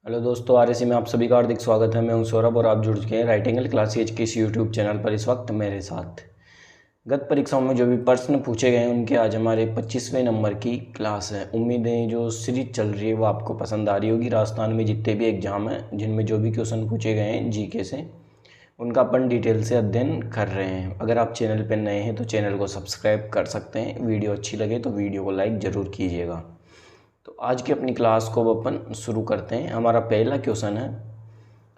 Hello दोस्तों, RAC में आप सभी का हार्दिक स्वागत है। मैं हूं सौरभ और आप जुड़ चुके हैं राइट एंगल क्लास एज के इस यूट्यूब चैनल पर इस वक्त मेरे साथ। गत परीक्षाओं में जो भी प्रश्न पूछे गए हैं उनके आज हमारे 25वें नंबर की क्लास है। उम्मीद है जो सीरीज चल रही है वो आपको पसंद आ रही होगी। राजस्थान में जितने भी एग्जाम हैं जिनमें जो भी क्वेश्चन पूछे गए हैं जीके से, उनका अपन डिटेल से अध्ययन कर रहे हैं। अगर आप चैनल पर नए हैं तो चैनल को सब्सक्राइब कर सकते हैं। वीडियो अच्छी लगे तो वीडियो को लाइक ज़रूर कीजिएगा। तो आज की अपनी क्लास को अब अपन शुरू करते हैं। हमारा पहला क्वेश्चन है,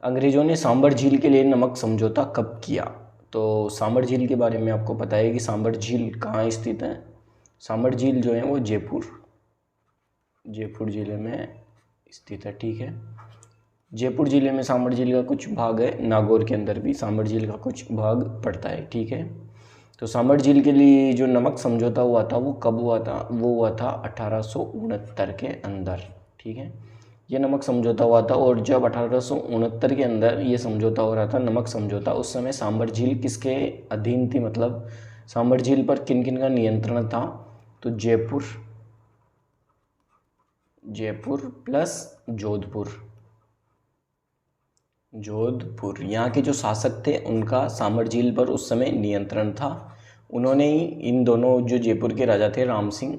अंग्रेज़ों ने सांबर झील के लिए नमक समझौता कब किया? तो सांबर झील के बारे में आपको पता है कि सांबर झील कहाँ स्थित है। सांबर झील जो है वो जयपुर ज़िले में स्थित है। ठीक है, जयपुर ज़िले में सांबर झील का कुछ भाग है। नागौर के अंदर भी सांबर झील का कुछ भाग पड़ता है। ठीक है, तो सांबर झील के लिए जो नमक समझौता हुआ था वो कब हुआ था? वो हुआ था 1869 के अंदर। ठीक है, ये नमक समझौता हुआ था। और जब 1869 के अंदर ये समझौता हो रहा था, नमक समझौता, उस समय सांबर झील किसके अधीन थी? मतलब सांबर झील पर किन किन का नियंत्रण था? तो जयपुर प्लस जोधपुर यहाँ के जो शासक थे उनका सांबर झील पर उस समय नियंत्रण था। उन्होंने ही इन दोनों, जो जयपुर के राजा थे राम सिंह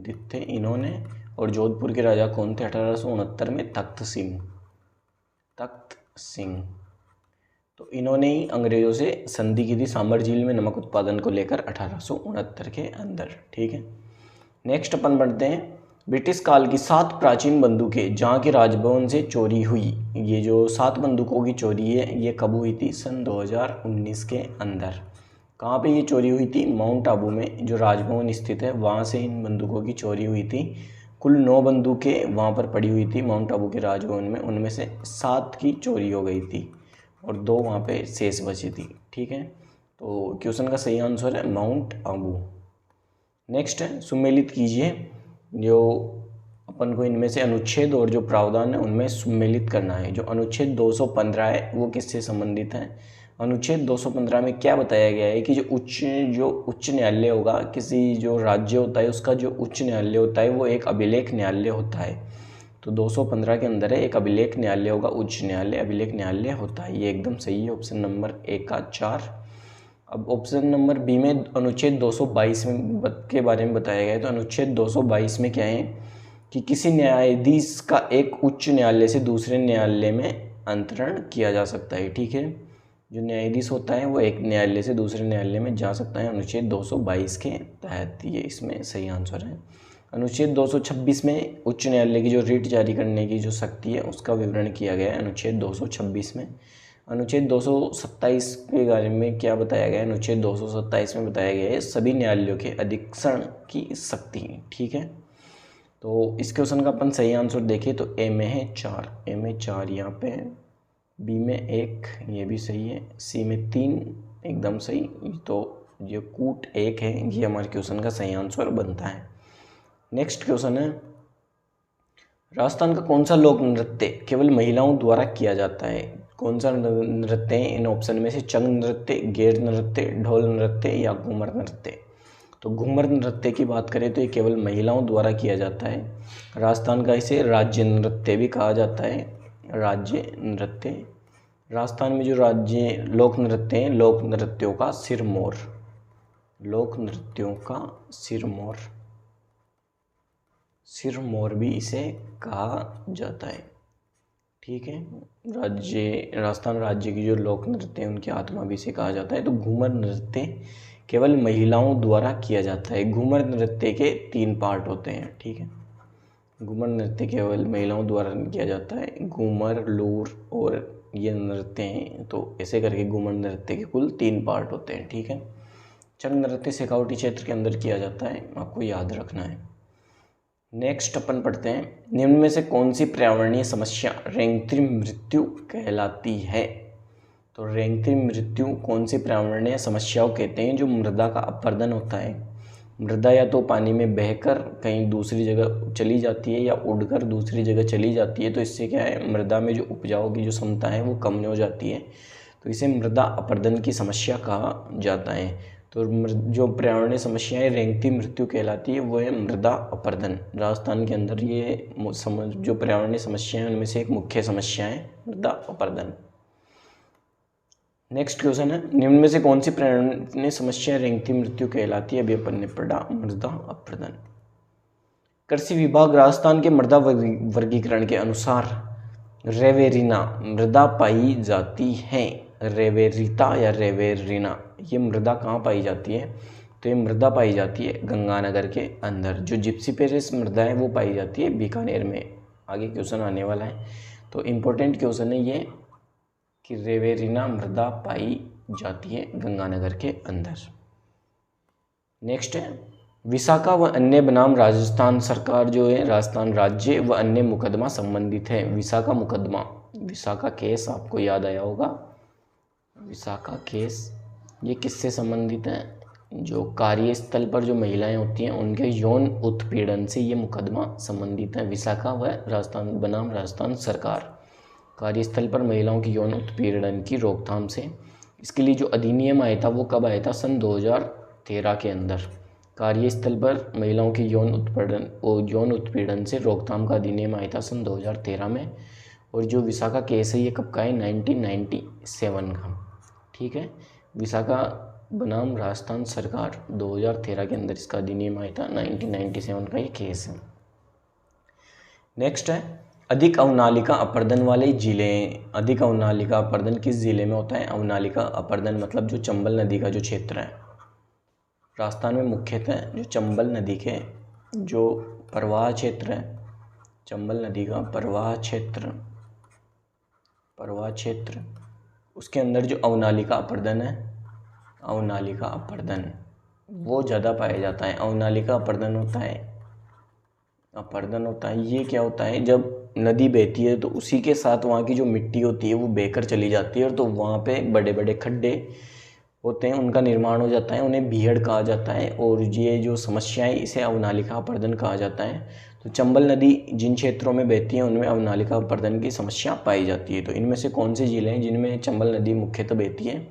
दित्ते इन्होंने, और जोधपुर के राजा कौन थे 1869 में? तख्त सिंह। तो इन्होंने ही अंग्रेज़ों से संधि की थी सांबर झील में नमक उत्पादन को लेकर 1869 के अंदर। ठीक है, नेक्स्ट अपन बढ़ते हैं। ब्रिटिश काल की 7 प्राचीन बंदूकें जहाँ के राजभवन से चोरी हुई। ये जो 7 बंदूकों की चोरी है ये कब हुई थी? सन 2019 के अंदर। कहाँ पे ये चोरी हुई थी? माउंट आबू में जो राजभवन स्थित है वहाँ से इन बंदूकों की चोरी हुई थी। कुल 9 बंदूकें वहाँ पर पड़ी हुई थी माउंट आबू के राजभवन में, उनमें से 7 की चोरी हो गई थी और 2 वहाँ पे शेष बची थी। ठीक है, तो क्वेश्चन का सही आंसर है माउंट आबू। नेक्स्ट है, सुमेलित कीजिए। जो अपन को इनमें से अनुच्छेद और जो प्रावधान है उनमें सुमेलित करना है। जो अनुच्छेद 215 है वो किससे संबंधित है? अनुच्छेद 215 में क्या बताया गया है कि जो उच्च न्यायालय होगा, किसी जो राज्य होता है उसका जो उच्च न्यायालय होता है वो एक अभिलेख न्यायालय होता है। तो 215 के अंदर है एक अभिलेख न्यायालय होगा, उच्च न्यायालय अभिलेख न्यायालय होता है। ये एकदम सही है, ऑप्शन नंबर ए का 4। अब ऑप्शन नंबर बी में अनुच्छेद 222 के बारे में बताया गया है। तो अनुच्छेद 222 में क्या है कि किसी न्यायाधीश का एक उच्च न्यायालय से दूसरे न्यायालय में अंतरण किया जा सकता है। ठीक है, जो न्यायाधीश होता है वो एक न्यायालय से दूसरे न्यायालय में जा सकता है अनुच्छेद 222 के तहत। ये इसमें सही आंसर है। अनुच्छेद 226 में उच्च न्यायालय की जो रिट जारी करने की जो शक्ति है उसका विवरण किया गया है अनुच्छेद 226 में। अनुच्छेद 227 के बारे में क्या बताया गया है? अनुच्छेद 227 में बताया गया है सभी न्यायालयों के अधीक्षण की शक्ति। ठीक है, तो इस क्वेश्चन का अपन सही आंसर देखें तो ए में है 4 यहाँ पे है, बी में 1 ये भी सही है, सी में 3 एकदम सही। तो ये कूट 1 है, ये हमारे क्वेश्चन का सही आंसर बनता है। नेक्स्ट क्वेश्चन है, राजस्थान का कौन सा लोक नृत्य केवल महिलाओं द्वारा किया जाता है? कौन सा नृत्य है इन ऑप्शन में से? चंग नृत्य, गेर नृत्य, ढोल नृत्य या घूमर नृत्य? तो घूमर नृत्य की बात करें तो ये केवल महिलाओं द्वारा किया जाता है। राजस्थान का इसे राज्य नृत्य भी कहा जाता है, राज्य नृत्य। राजस्थान में जो राज्य लोक नृत्य हैं, लोक नृत्यों का सिरमौर भी इसे कहा जाता है। ठीक है, राजस्थान राज्य की जो लोक नृत्य है उनकी आत्मा भी इसे कहा जाता है। तो घूमर नृत्य केवल महिलाओं द्वारा किया जाता है। घूमर नृत्य के 3 पार्ट होते हैं। ठीक है, घूमर नृत्य केवल महिलाओं द्वारा किया जाता है, घूमर, लूर और ये नृत्य हैं। तो ऐसे करके घूमर नृत्य के कुल 3 पार्ट होते हैं। ठीक है, चंग नृत्य शेखावटी क्षेत्र के अंदर किया जाता है, आपको याद रखना है। नेक्स्ट अपन पढ़ते हैं, निम्न में से कौन सी पर्यावरणीय समस्या रेंगती मृत्यु कहलाती है? तो रेंगती मृत्यु कौन सी पर्यावरणीय समस्याओं कहते हैं? जो मृदा का अपरदन होता है, मृदा या तो पानी में बहकर कहीं दूसरी जगह चली जाती है या उड़कर दूसरी जगह चली जाती है। तो इससे क्या है, मृदा में जो उपजाऊ की जो क्षमता है वो कम हो जाती है। तो इसे मृदा अपरदन की समस्या कहा जाता है। तो जो पर्यावरणीय समस्याएं रेंगती मृत्यु कहलाती है वो है मृदा अपरदन। राजस्थान के अंदर ये जो पर्यावरणीय समस्याएं उनमें से एक मुख्य समस्या है मृदा अपरदन। नेक्स्ट क्वेश्चन है, निम्न में से कौन सी पर्यावरणीय समस्या रेंगती मृत्यु कहलाती है? अभी अपन ने पढ़ा मृदा अपरदन। कृषि विभाग राजस्थान के मृदा वर्गीकरण के अनुसार रेवेरिना मृदा पाई जाती है। रेवेरिता या रेवेरिना ये मृदा कहाँ पाई जाती है? तो ये मृदा पाई जाती है गंगानगर के अंदर। जो जिप्सीपेरेस मृदा है वो पाई जाती है बीकानेर में। आगे क्वेश्चन आने वाला है, तो इम्पोर्टेंट क्वेश्चन है ये कि रेवेरिना मृदा पाई जाती है गंगानगर के अंदर। नेक्स्ट है, विशाखा व अन्य बनाम राजस्थान सरकार जो है राजस्थान राज्य व अन्य मुकदमा संबंधित है। विशाखा मुकदमा, विशाखा केस आपको याद आया होगा। विशाखा केस ये किससे संबंधित है? जो कार्यस्थल पर जो महिलाएं होती हैं उनके यौन उत्पीड़न से ये मुकदमा संबंधित है। विशाखा व राजस्थान बनाम राजस्थान सरकार, कार्यस्थल पर महिलाओं की यौन उत्पीड़न की रोकथाम से। इसके लिए जो अधिनियम आया था वो कब आया था? सन 2013 के अंदर। कार्यस्थल पर महिलाओं की यौन उत्पीड़न से रोकथाम का अधिनियम आया था सन 2013 में। और जो विशाखा केस है ये कब का है? 1997 का। ठीक है, विशाखा बनाम राजस्थान सरकार 2013 के अंदर इसका अधिनियम आया था। 1997 का ये केस है। नेक्स्ट है, अधिक अवनालिका अपरदन वाले जिले। अधिक अवनालिका अपरदन किस जिले में होता है? अवनालिका अपरदन मतलब जो चंबल नदी का जो क्षेत्र है राजस्थान में, मुख्यतः जो चंबल नदी के जो प्रवाह क्षेत्र है, चंबल नदी का प्रवाह क्षेत्र उसके अंदर जो अवनालिका अपरदन है, अवनालिका अपरदन वो ज़्यादा पाया जाता है। अवनालिका अपरदन होता है ये क्या होता है? जब नदी बहती है तो उसी के साथ वहाँ की जो मिट्टी होती है वो बहकर चली जाती है, और तो वहाँ पे बड़े बड़े खड्डे होते हैं, उनका निर्माण हो जाता है, उन्हें बीहड़ कहा जाता है। और ये जो समस्याएं इसे अवनालिका अपरदन कहा जाता है। तो चंबल नदी जिन क्षेत्रों में बहती है उनमें अवनालिका अपरदन की समस्या पाई जाती है। तो इनमें से कौन से जिले हैं जिनमें चंबल नदी मुख्यतः बहती है?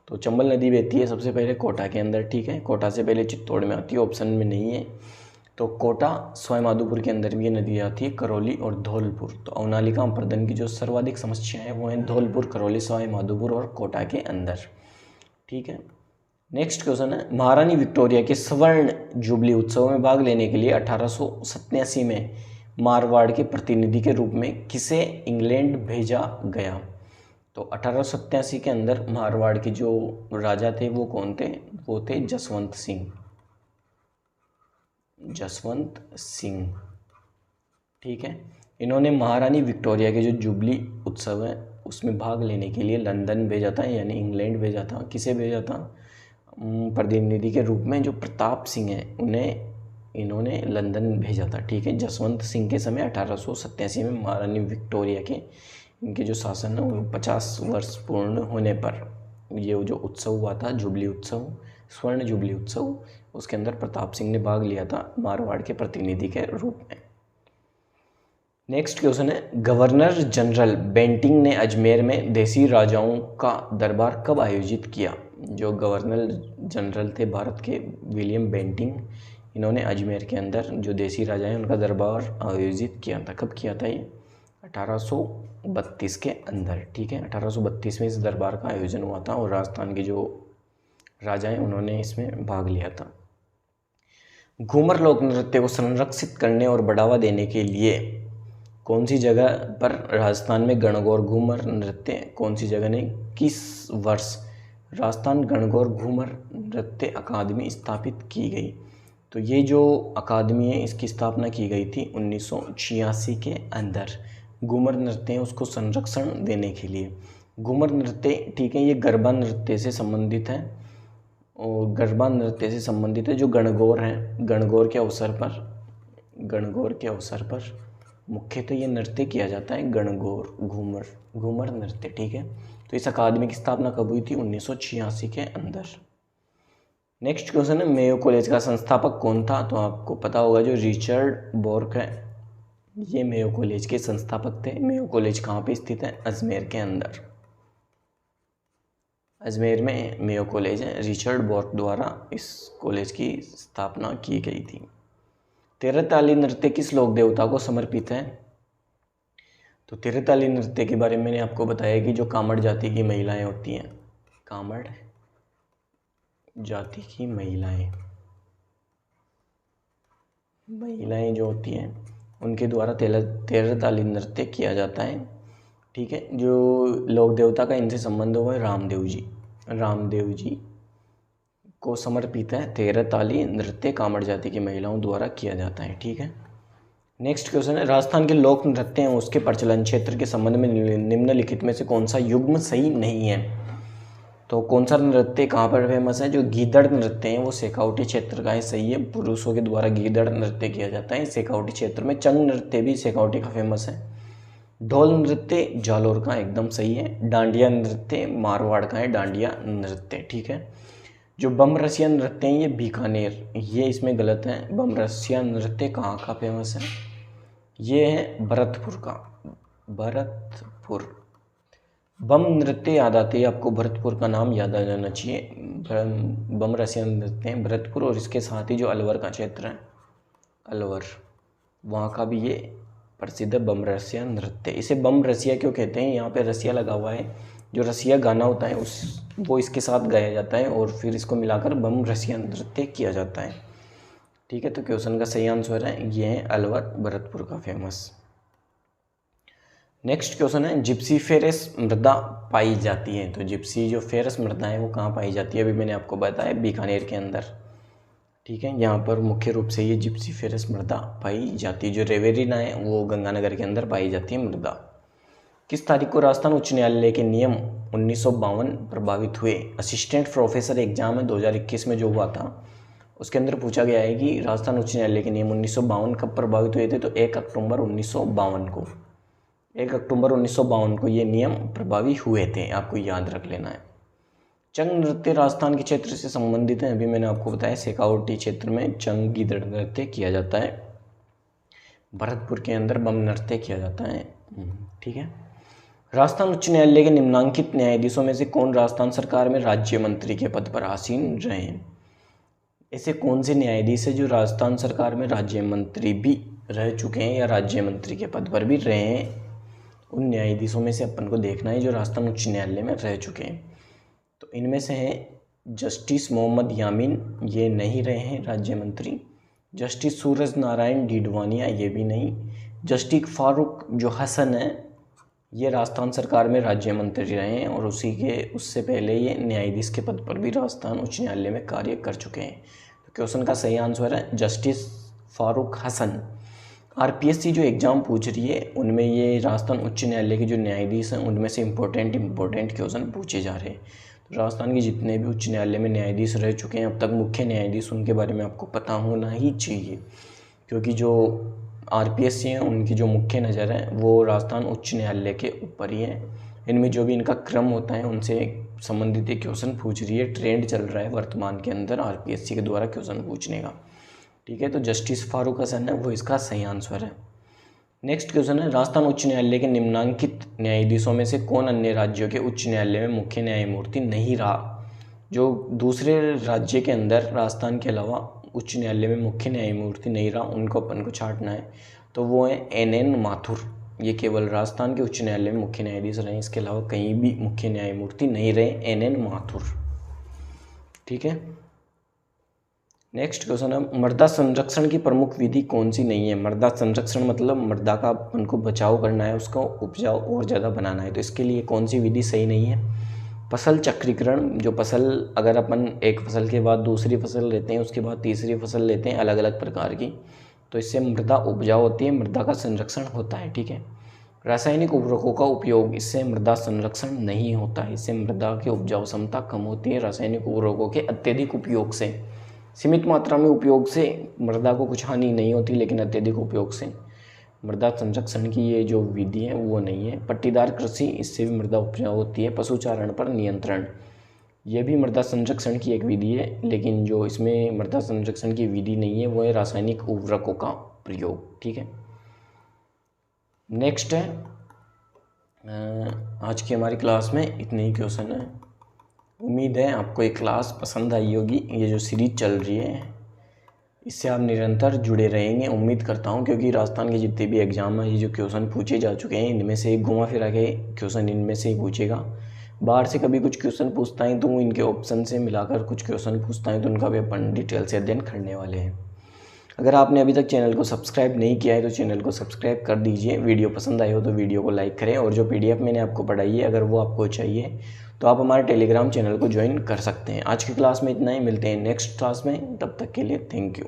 तो चंबल नदी बहती है सबसे पहले कोटा के अंदर। ठीक है, कोटा से पहले चित्तौड़ में आती है, ऑप्शन में नहीं है। तो कोटा, सवाई माधोपुर के अंदर भी ये नदी आती है, करौली और धौलपुर। तो अवनालिका अपरदन की जो सर्वाधिक समस्या है वो है धौलपुर, करौली, सवाई माधोपुर और कोटा के अंदर। ठीक है, नेक्स्ट क्वेश्चन है, महारानी विक्टोरिया के स्वर्ण जुबली उत्सव में भाग लेने के लिए 1887 में मारवाड़ के प्रतिनिधि के रूप में किसे इंग्लैंड भेजा गया? तो 1887 के अंदर मारवाड़ के जो राजा थे वो कौन थे? वो थे जसवंत सिंह। ठीक है, इन्होंने महारानी विक्टोरिया के जो जुबली उत्सव है उसमें भाग लेने के लिए लंदन भेजा था, यानी इंग्लैंड भेजा था। किसे भेजा था? प्रतिनिधि के रूप में जो प्रताप सिंह है उन्हें इन्होंने लंदन भेजा था। ठीक है, जसवंत सिंह के समय 1887 में महारानी विक्टोरिया के इनके जो शासन है वो 50 वर्ष पूर्ण होने पर ये जो उत्सव हुआ था, जुबली उत्सव, स्वर्ण जुबली उत्सव, उसके अंदर प्रताप सिंह ने भाग लिया था मारवाड़ के प्रतिनिधि के रूप में। नेक्स्ट क्वेश्चन है, गवर्नर जनरल बेंटिंग ने अजमेर में देसी राजाओं का दरबार कब आयोजित किया? जो गवर्नर जनरल थे भारत के, विलियम बेंटिंग, इन्होंने अजमेर के अंदर जो देसी राजा हैं उनका दरबार आयोजित किया था। कब किया था ये? 1832 के अंदर। ठीक है, 1832 में इस दरबार का आयोजन हुआ था और राजस्थान के जो राजा हैं उन्होंने इसमें भाग लिया था। घूमर लोक नृत्य को संरक्षित करने और बढ़ावा देने के लिए कौन सी जगह पर राजस्थान में गणगौर घूमर नृत्य, कौन सी जगह ने किस वर्ष राजस्थान गणगौर घूमर नृत्य अकादमी स्थापित की गई? तो ये जो अकादमी है इसकी स्थापना की गई थी 1986 के अंदर। घूमर नृत्य है उसको संरक्षण देने के लिए। घूमर नृत्य, ठीक है, ये गरबा नृत्य से संबंधित है, और गरबा नृत्य से संबंधित है। जो गणगौर है, गणगौर के अवसर पर मुख्यतः ये नृत्य किया जाता है, गणगौर घूमर नृत्य। ठीक है, तो इस अकादमी की स्थापना कब हुई थी? 1986 के अंदर। नेक्स्ट क्वेश्चन है, मेयो कॉलेज का संस्थापक कौन था? तो आपको पता होगा जो रिचर्ड बोर्क है ये मेयो कॉलेज के संस्थापक थे। मेयो कॉलेज कहाँ पे स्थित है? अजमेर के अंदर। अजमेर में मेयो कॉलेज है, रिचर्ड बॉर्क द्वारा इस कॉलेज की स्थापना की गई थी। तेरहताली नृत्य किस लोक देवता को समर्पित है? तो तेरहताली नृत्य के बारे में मैंने आपको बताया कि जो कामड़ जाति की महिलाएं होती हैं, कामड़ जाति की महिलाएं जो होती हैं उनके द्वारा तेरहताली नृत्य किया जाता है। ठीक है, जो लोक देवता का इनसे संबंध हुआ है रामदेव जी को समर्पित है तेरहताली नृत्य, कामड़ जाति की महिलाओं द्वारा किया जाता है। ठीक है, नेक्स्ट क्वेश्चन है, राजस्थान के लोक नृत्य हैं उसके प्रचलन क्षेत्र के संबंध में निम्नलिखित में से कौन सा युग्म सही नहीं है? तो कौन सा नृत्य कहाँ पर फेमस है? जो गीदड़ नृत्य है वो शेखावटी क्षेत्र का है, सही है, पुरुषों के द्वारा गीदड़ नृत्य किया जाता है शेखावटी क्षेत्र में। चंग नृत्य भी शेखावटी का फेमस है। ढोल नृत्य जालोर का एकदम सही है। डांडिया नृत्य मारवाड़ का है, डांडिया नृत्य। ठीक है, जो बम रसिया नृत्य हैं ये बीकानेर, ये इसमें गलत है। बम रसिया नृत्य कहाँ का फेमस है? ये है भरतपुर का, भरतपुर। बम नृत्य याद आते ही आपको भरतपुर का नाम याद आ जाना चाहिए। बम रसिया नृत्य हैं भरतपुर, और इसके साथ ही जो अलवर का क्षेत्र है, अलवर, वहाँ का भी ये प्रसिद्ध है बम रसिया नृत्य। इसे बम रसिया क्यों कहते हैं? यहाँ पे रसिया लगा हुआ है, जो रसिया गाना होता है वो इसके साथ गाया जाता है और फिर इसको मिलाकर बम रसिया नृत्य किया जाता है। ठीक है, तो क्वेश्चन का सही आंसर है ये है अलवर, भरतपुर का फेमस। नेक्स्ट क्वेश्चन है, जिप्सी फेरस मृदा पाई जाती है। तो जिप्सी जो फेरस मृदा है वो कहाँ पाई जाती है? अभी मैंने आपको बताया बीकानेर के अंदर। ठीक है, यहाँ पर मुख्य रूप से ये जिप्सी फेरस मृदा पाई जाती है। जो रेवेरिना है वो गंगानगर के अंदर पाई जाती है मृदा। किस तारीख को राजस्थान उच्च न्यायालय के नियम 1952 प्रभावित हुए? असिस्टेंट प्रोफेसर एग्जाम है 2021 में जो हुआ था, उसके अंदर पूछा गया है कि राजस्थान उच्च न्यायालय के नियम 1952 कब प्रभावित हुए थे? तो 1 अक्टूबर 1952 को, 1 अक्टूबर 1952 को ये नियम प्रभावी हुए थे, आपको याद रख लेना है। चंग नृत्य राजस्थान के क्षेत्र से संबंधित है, अभी मैंने आपको बताया शेखावटी क्षेत्र में चंग गीदड़ नृत्य किया जाता है। भरतपुर के अंदर बम नृत्य किया जाता है। ठीक है, राजस्थान उच्च न्यायालय के निम्नांकित न्यायाधीशों में से कौन राजस्थान सरकार में राज्य मंत्री के पद पर आसीन रहे हैं? ऐसे कौन से न्यायाधीश है जो राजस्थान सरकार में राज्य मंत्री भी रह चुके हैं या राज्य मंत्री के पद पर भी रहे हैं? उन न्यायाधीशों में से अपन को देखना है जो राजस्थान उच्च न्यायालय में रह चुके हैं। तो इनमें से हैं जस्टिस मोहम्मद यामीन, ये नहीं रहे हैं राज्य मंत्री। जस्टिस सूरज नारायण डीडवानिया, ये भी नहीं। जस्टिस फारूक जो हसन है ये राजस्थान सरकार में राज्य मंत्री रहे हैं और उससे पहले ये न्यायाधीश के पद पर भी राजस्थान उच्च न्यायालय में कार्य कर चुके हैं। तो क्वेश्चन का सही आंसर है जस्टिस फारूक हसन। आरपीएससी जो एग्ज़ाम पूछ रही है उनमें ये राजस्थान उच्च न्यायालय के जो न्यायाधीश हैं उनमें से इम्पोर्टेंट क्वेश्चन पूछे जा रहे हैं। तो राजस्थान के जितने भी उच्च न्यायालय में न्यायाधीश रह चुके हैं अब तक, मुख्य न्यायाधीश, उनके बारे में आपको पता होना ही चाहिए, क्योंकि जो आरपीएससी हैं उनकी जो मुख्य नज़र है वो राजस्थान उच्च न्यायालय के ऊपर ही है। इनमें जो भी इनका क्रम होता है उनसे संबंधित एक क्वेश्चन पूछ रही है, ट्रेंड चल रहा है वर्तमान के अंदर आरपीएससी के द्वारा क्वेश्चन पूछने का। ठीक है, तो जस्टिस फारूक हसन है वो इसका सही आंसर है। नेक्स्ट क्वेश्चन है, राजस्थान उच्च न्यायालय के निम्नांकित न्यायाधीशों में से कौन अन्य राज्यों के उच्च न्यायालय में मुख्य न्यायमूर्ति नहीं रहा? जो दूसरे राज्य के अंदर राजस्थान के अलावा उच्च न्यायालय में मुख्य न्यायमूर्ति नहीं रहा उनको अपन को छांटना है, तो वो है NN माथुर। ये केवल राजस्थान के उच्च न्यायालय में मुख्य न्यायाधीश रहे, इसके अलावा कहीं भी मुख्य न्यायमूर्ति नहीं रहे, NN माथुर। ठीक है, नेक्स्ट क्वेश्चन है, मृदा संरक्षण की प्रमुख विधि कौन सी नहीं है? मृदा संरक्षण मतलब मृदा का अपन को बचाव करना है, उसको उपजाऊ और ज़्यादा बनाना है, तो इसके लिए कौन सी विधि सही नहीं है? फसल चक्रीकरण, जो फसल अगर अपन एक फसल के बाद दूसरी फसल लेते हैं उसके बाद तीसरी फसल लेते हैं अलग अलग प्रकार की, तो इससे मृदा उपजाऊ होती है, मृदा का संरक्षण होता है। ठीक है, रासायनिक उर्वरकों का उपयोग, इससे मृदा संरक्षण नहीं होता है, इससे मृदा की उपजाऊ क्षमता कम होती है। रासायनिक उर्वरकों के अत्यधिक उपयोग से, सीमित मात्रा में उपयोग से मृदा को कुछ हानि नहीं होती, लेकिन अत्यधिक उपयोग से मृदा संरक्षण की ये जो विधि है वो नहीं है। पट्टीदार कृषि, इससे भी मृदा उपजाऊ होती है। पशुचारण पर नियंत्रण, ये भी मृदा संरक्षण की एक विधि है, लेकिन जो इसमें मृदा संरक्षण की विधि नहीं है वो है रासायनिक उर्वरकों का प्रयोग। ठीक है, नेक्स्ट है, आज की हमारी क्लास में इतने ही क्वेश्चन है। उम्मीद है आपको ये क्लास पसंद आई होगी। ये जो सीरीज चल रही है इससे आप निरंतर जुड़े रहेंगे, उम्मीद करता हूँ, क्योंकि राजस्थान के जितने भी एग्ज़ाम हैं ये जो क्वेश्चन पूछे जा चुके हैं इनमें से एक घुमा फिरा के क्वेश्चन इनमें से ही पूछेगा। बाहर से कभी कुछ क्वेश्चन पूछता है तो इनके ऑप्शन से मिलाकर कुछ क्वेश्चन पूछता है, तो उनका भी अपन डिटेल से अध्ययन करने वाले हैं। अगर आपने अभी तक चैनल को सब्सक्राइब नहीं किया है तो चैनल को सब्सक्राइब कर दीजिए। वीडियो पसंद आई हो तो वीडियो को लाइक करें, और जो PDF मैंने आपको पढ़ाई है अगर वो आपको चाहिए तो आप हमारे टेलीग्राम चैनल को ज्वाइन कर सकते हैं। आज की क्लास में इतना ही, मिलते हैं नेक्स्ट क्लास में, तब तक के लिए थैंक यू।